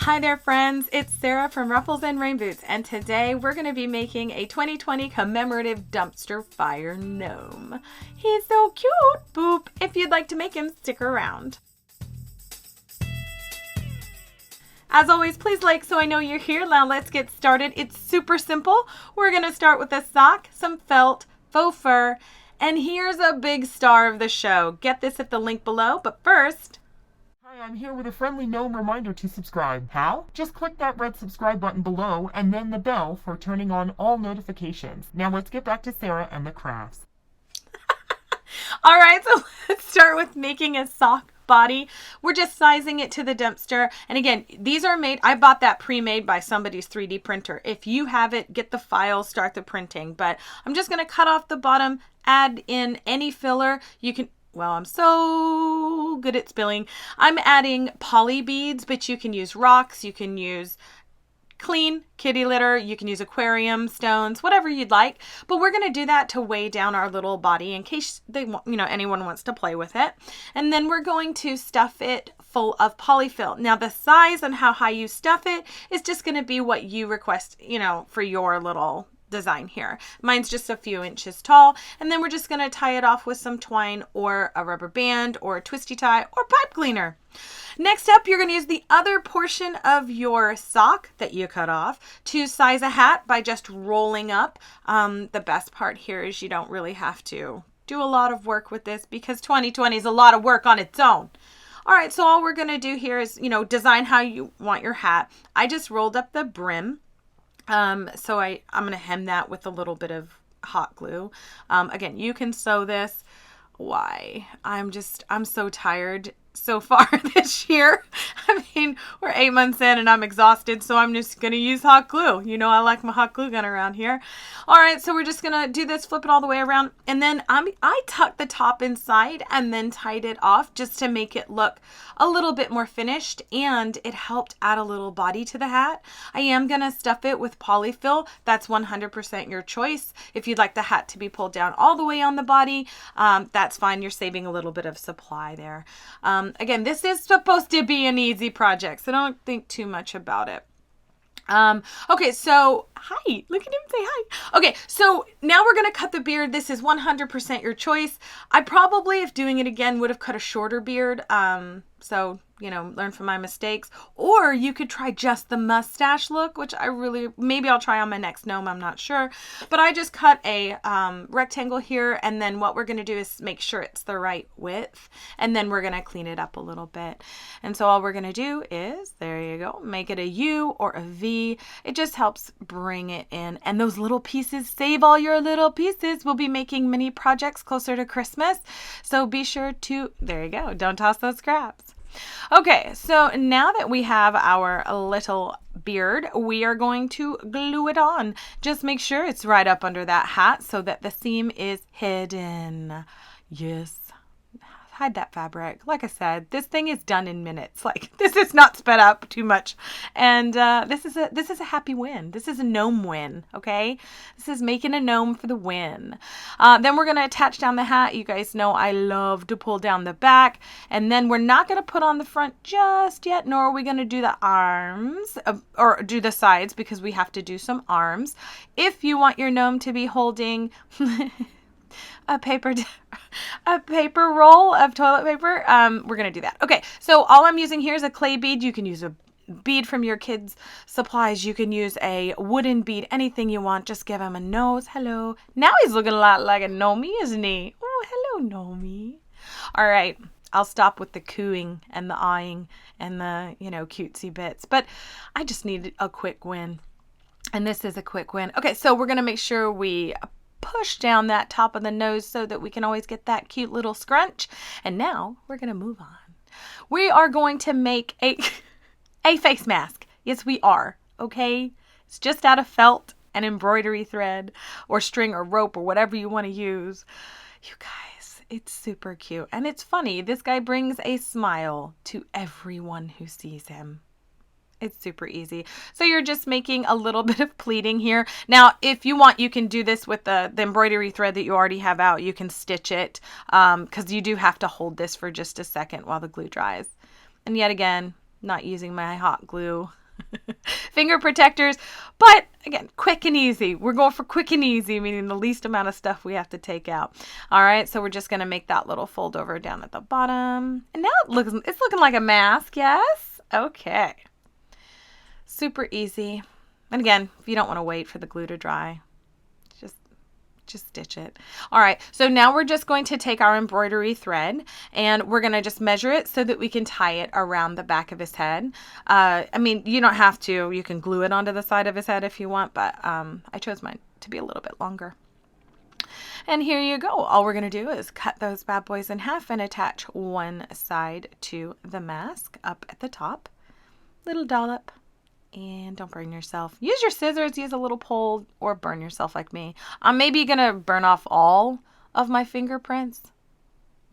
Hi there friends, it's Sarah from Ruffles and Rain Boots, and today we're going to be making a 2020 commemorative dumpster fire gnome. He's so cute, boop. If you'd like to make him, stick around. As always, please like so I know you're here. Now let's get started. It's super simple. We're going to start with a sock, some felt, faux fur, and here's a big star of the show. Get this at the link below, but first... Hi, I'm here with a friendly gnome reminder to subscribe. How? Just click that red subscribe button below and then the bell for turning on all notifications. Now let's get back to Sarah and the crafts. All right, so let's start with making a sock body. We're just sizing it to the dumpster. And again, these are made, I bought that pre-made by somebody's 3D printer. If you have it, get the file, start the printing. But I'm just going to cut off the bottom, add in any filler. You can... Well, I'm so good at spilling. I'm adding poly beads, but you can use rocks, you can use clean kitty litter, you can use aquarium stones, whatever you'd like. But we're going to do that to weigh down our little body in case they want, anyone wants to play with it. And then we're going to stuff it full of polyfill. Now the size and how high you stuff it is just going to be what you request, for your little design here. Mine's just a few inches tall, and then we're just going to tie it off with some twine or a rubber band or a twisty tie or pipe cleaner. Next up, you're going to use the other portion of your sock that you cut off to size a hat by just rolling up. The best part here is you don't really have to do a lot of work with this because 2020 is a lot of work on its own. All right, so all we're going to do here is, design how you want your hat. I just rolled up the brim. So I'm going to hem that with a little bit of hot glue. Again, you can sew this. Why? I'm so tired so far this year. I mean, we're 8 months in and I'm exhausted, so I'm just going to use hot glue. I like my hot glue gun around here. All right, so we're just going to do this, flip it all the way around. And then I tucked the top inside and then tied it off just to make it look a little bit more finished, and it helped add a little body to the hat. I am going to stuff it with polyfill. That's 100% your choice. If you'd like the hat to be pulled down all the way on the body, that's fine. You're saving a little bit of supply there. Again, this is supposed to be an easy project, so don't think too much about it. Okay, so hi, look at him say hi. Okay, so now we're going to cut the beard. This is 100% your choice. I probably, if doing it again, would have cut a shorter beard. So, learn from my mistakes. Or you could try just the mustache look, which maybe I'll try on my next gnome, I'm not sure. But I just cut a rectangle here, and then what we're going to do is make sure it's the right width, and then we're going to clean it up a little bit. And so all we're going to do is, there you go, make it a U or a V. It just helps bring it in. And those little pieces, save all your little pieces. We'll be making mini projects closer to Christmas. So be sure to, there you go, don't toss those scraps. Okay, so now that we have our little beard, we are going to glue it on. Just make sure it's right up under that hat so that the seam is hidden. Yes. Hide that fabric. Like I said, this thing is done in minutes. Like, this is not sped up too much. And this is a happy win. This is a gnome win, okay? This is making a gnome for the win. Then we're going to attach down the hat. You guys know I love to pull down the back. And then we're not going to put on the front just yet, nor are we going to do the arms or do the sides because we have to do some arms. If you want your gnome to be holding... a paper roll of toilet paper. We're going to do that. Okay, so all I'm using here is a clay bead. You can use a bead from your kids' supplies. You can use a wooden bead, anything you want. Just give him a nose. Hello. Now he's looking a lot like a gnome, isn't he? Oh, hello, gnome. All right. I'll stop with the cooing and the eyeing and the, cutesy bits. But I just need a quick win. And this is a quick win. Okay, so we're going to make sure we push down that top of the nose so that we can always get that cute little scrunch. And now we're going to move on. We are going to make a face mask. Yes, we are. Okay. It's just out of felt and embroidery thread or string or rope or whatever you want to use. You guys, it's super cute. And it's funny. This guy brings a smile to everyone who sees him. It's super easy. So you're just making a little bit of pleating here. Now, if you want, you can do this with the embroidery thread that you already have out. You can stitch it because you do have to hold this for just a second while the glue dries. And yet again, Not using my hot glue finger protectors, but again, quick and easy. We're going for quick and easy, meaning the least amount of stuff we have to take out. All right, so we're just going to make that little fold over down at the bottom. And now it's looking like a mask, yes? Okay. Super easy. And again, if you don't want to wait for the glue to dry, just stitch it. All right, so now we're just going to take our embroidery thread and we're going to just measure it so that we can tie it around the back of his head. I mean, you don't have to. You can glue it onto the side of his head if you want, but I chose mine to be a little bit longer. And here you go. All we're going to do is cut those bad boys in half and attach one side to the mask up at the top. Little dollop. And don't burn yourself. Use your scissors, use a little pole, or burn yourself like me. I'm maybe going to burn off all of my fingerprints,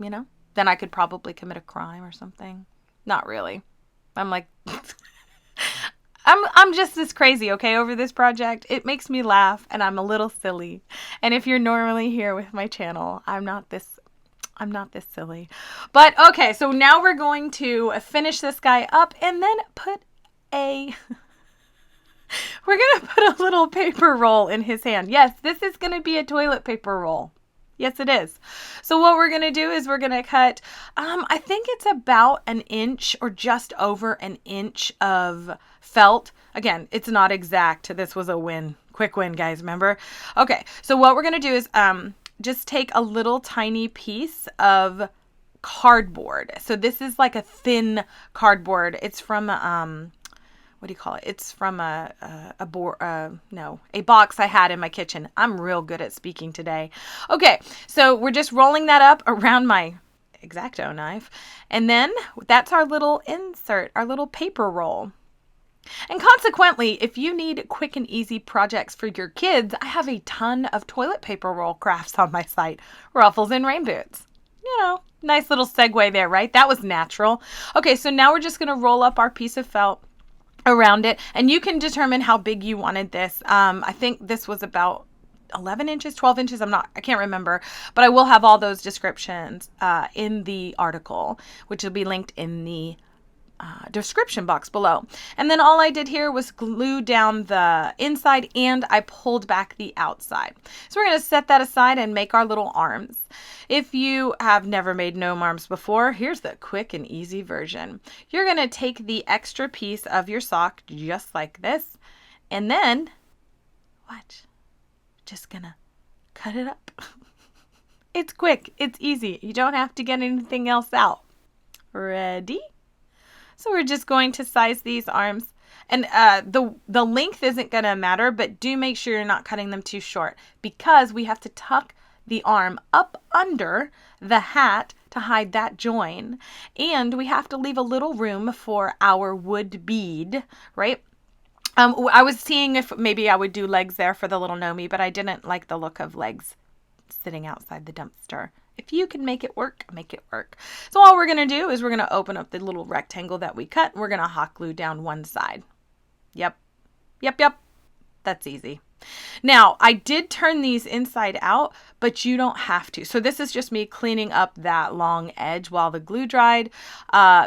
you know? Then I could probably commit a crime or something. Not really. I'm like, I'm just this crazy, okay, over this project. It makes me laugh, and I'm a little silly. And if you're normally here with my channel, I'm not this silly. But, okay, so now we're going to finish this guy up and then put we're going to put a little paper roll in his hand. Yes, this is going to be a toilet paper roll. Yes, it is. So what we're going to do is we're going to cut, I think it's about an inch or just over an inch of felt. Again, it's not exact. This was a win. Quick win, guys, remember? Okay, so what we're going to do is just take a little tiny piece of cardboard. So this is like a thin cardboard. It's from what do you call it? It's from a box I had in my kitchen. I'm real good at speaking today. Okay, so we're just rolling that up around my X-Acto knife. And then that's our little insert, our little paper roll. And consequently, if you need quick and easy projects for your kids, I have a ton of toilet paper roll crafts on my site. Ruffles and rain boots. You know, nice little segue there, right? That was natural. Okay, so now we're just going to roll up our piece of felt around it, and you can determine how big you wanted this. I think this was about 11 inches, 12 inches. I can't remember, but I will have all those descriptions in the article, which will be linked in the description box below. And then all I did here was glue down the inside and I pulled back the outside. So we're going to set that aside and make our little arms. If you have never made gnome arms before, here's the quick and easy version. You're going to take the extra piece of your sock just like this, and then watch, just gonna cut it up. It's quick, it's easy. You don't have to get anything else out. Ready? So we're just going to size these arms. And the length isn't going to matter, but do make sure you're not cutting them too short because we have to tuck the arm up under the hat to hide that join. And we have to leave a little room for our wood bead, right? I was seeing if maybe I would do legs there for the little Gnome, but I didn't like the look of legs sitting outside the dumpster. If you can make it work, make it work. So all we're going to do is we're going to open up the little rectangle that we cut. We're going to hot glue down one side. Yep. That's easy. Now, I did turn these inside out, but you don't have to. So this is just me cleaning up that long edge while the glue dried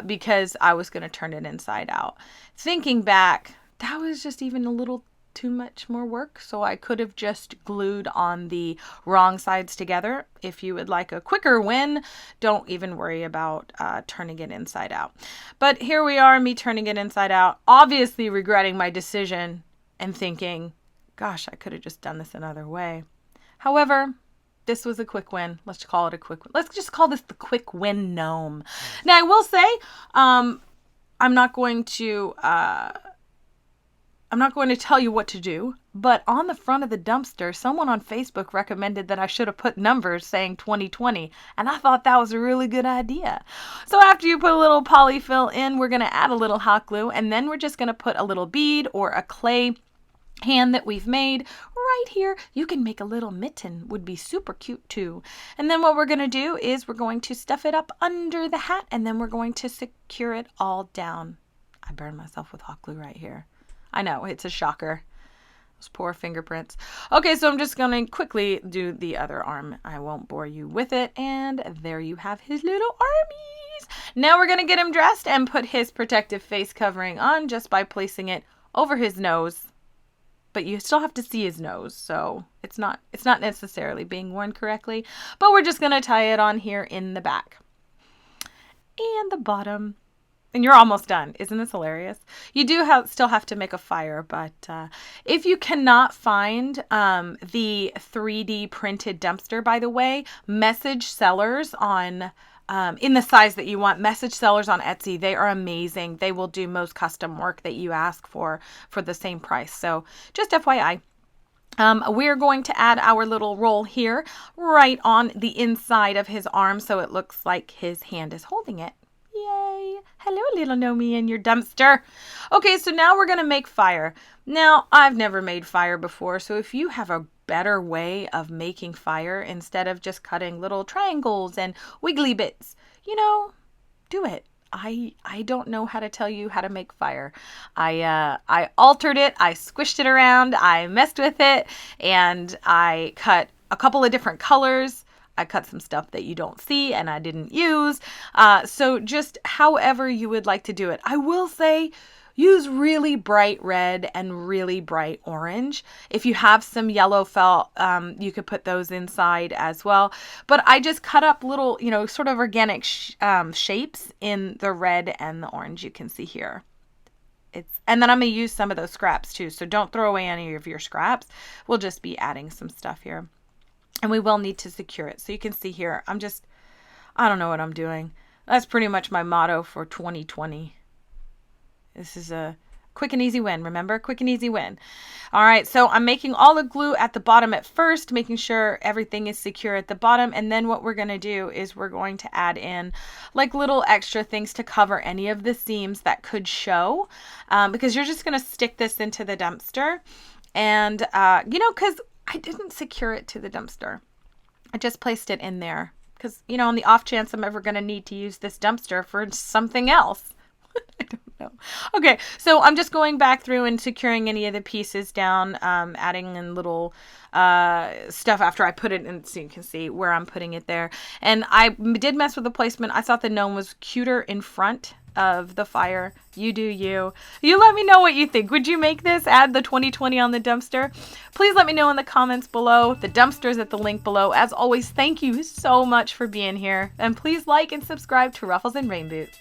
because I was going to turn it inside out. Thinking back, that was just even a little too much more work, so I could have just glued on the wrong sides together. If you would like a quicker win, don't even worry about turning it inside out. But here we are, me turning it inside out, obviously regretting my decision and thinking, gosh, I could have just done this another way. However, this was a quick win. Let's call it a quick win. Let's just call this the quick win gnome. Now, I will say, I'm not going to tell you what to do, but on the front of the dumpster, someone on Facebook recommended that I should have put numbers saying 2020, and I thought that was a really good idea. So after you put a little polyfill in, we're going to add a little hot glue, and then we're just going to put a little bead or a clay hand that we've made right here. You can make a little mitten, would be super cute too. And then what we're going to do is we're going to stuff it up under the hat, and then we're going to secure it all down. I burned myself with hot glue right here. I know, it's a shocker. Those poor fingerprints. Okay, so I'm just going to quickly do the other arm. I won't bore you with it. And there you have his little army. Now we're going to get him dressed and put his protective face covering on just by placing it over his nose. But you still have to see his nose, so it's not necessarily being worn correctly. But we're just going to tie it on here in the back. And the bottom. And you're almost done. Isn't this hilarious? You do still have to make a fire, but if you cannot find the 3D printed dumpster, by the way, message sellers on in the size that you want. Message sellers on Etsy. They are amazing. They will do most custom work that you ask for the same price. So just FYI. We're going to add our little roll here right on the inside of his arm so it looks like his hand is holding it. Yay! Hello, little Gnome in your dumpster. Okay, so now we're going to make fire. Now, I've never made fire before, so if you have a better way of making fire instead of just cutting little triangles and wiggly bits, do it. I don't know how to tell you how to make fire. I altered it, I squished it around, I messed with it, and I cut a couple of different colors. I cut some stuff that you don't see and I didn't use. So just however you would like to do it. I will say use really bright red and really bright orange. If you have some yellow felt, you could put those inside as well. But I just cut up little, sort of organic shapes in the red and the orange you can see here. And then I'm going to use some of those scraps too. So don't throw away any of your scraps. We'll just be adding some stuff here. And we will need to secure it. So you can see here, I don't know what I'm doing. That's pretty much my motto for 2020. This is a quick and easy win. Remember? Quick and easy win. All right. So I'm making all the glue at the bottom at first, making sure everything is secure at the bottom. And then what we're going to do is we're going to add in like little extra things to cover any of the seams that could show. Because you're just going to stick this into the dumpster. And, because I didn't secure it to the dumpster. I just placed it in there because, on the off chance I'm ever going to need to use this dumpster for something else. I don't know. Okay, so I'm just going back through and securing any of the pieces down, adding in little stuff after I put it in so you can see where I'm putting it there. And I did mess with the placement. I thought the gnome was cuter in front of the fire. You do you. You let me know what you think. Would you make this? Add the 2020 on the dumpster? Please let me know in the comments below. The dumpster is at the link below. As always, thank you so much for being here. And please like and subscribe to Ruffles and Rain Boots.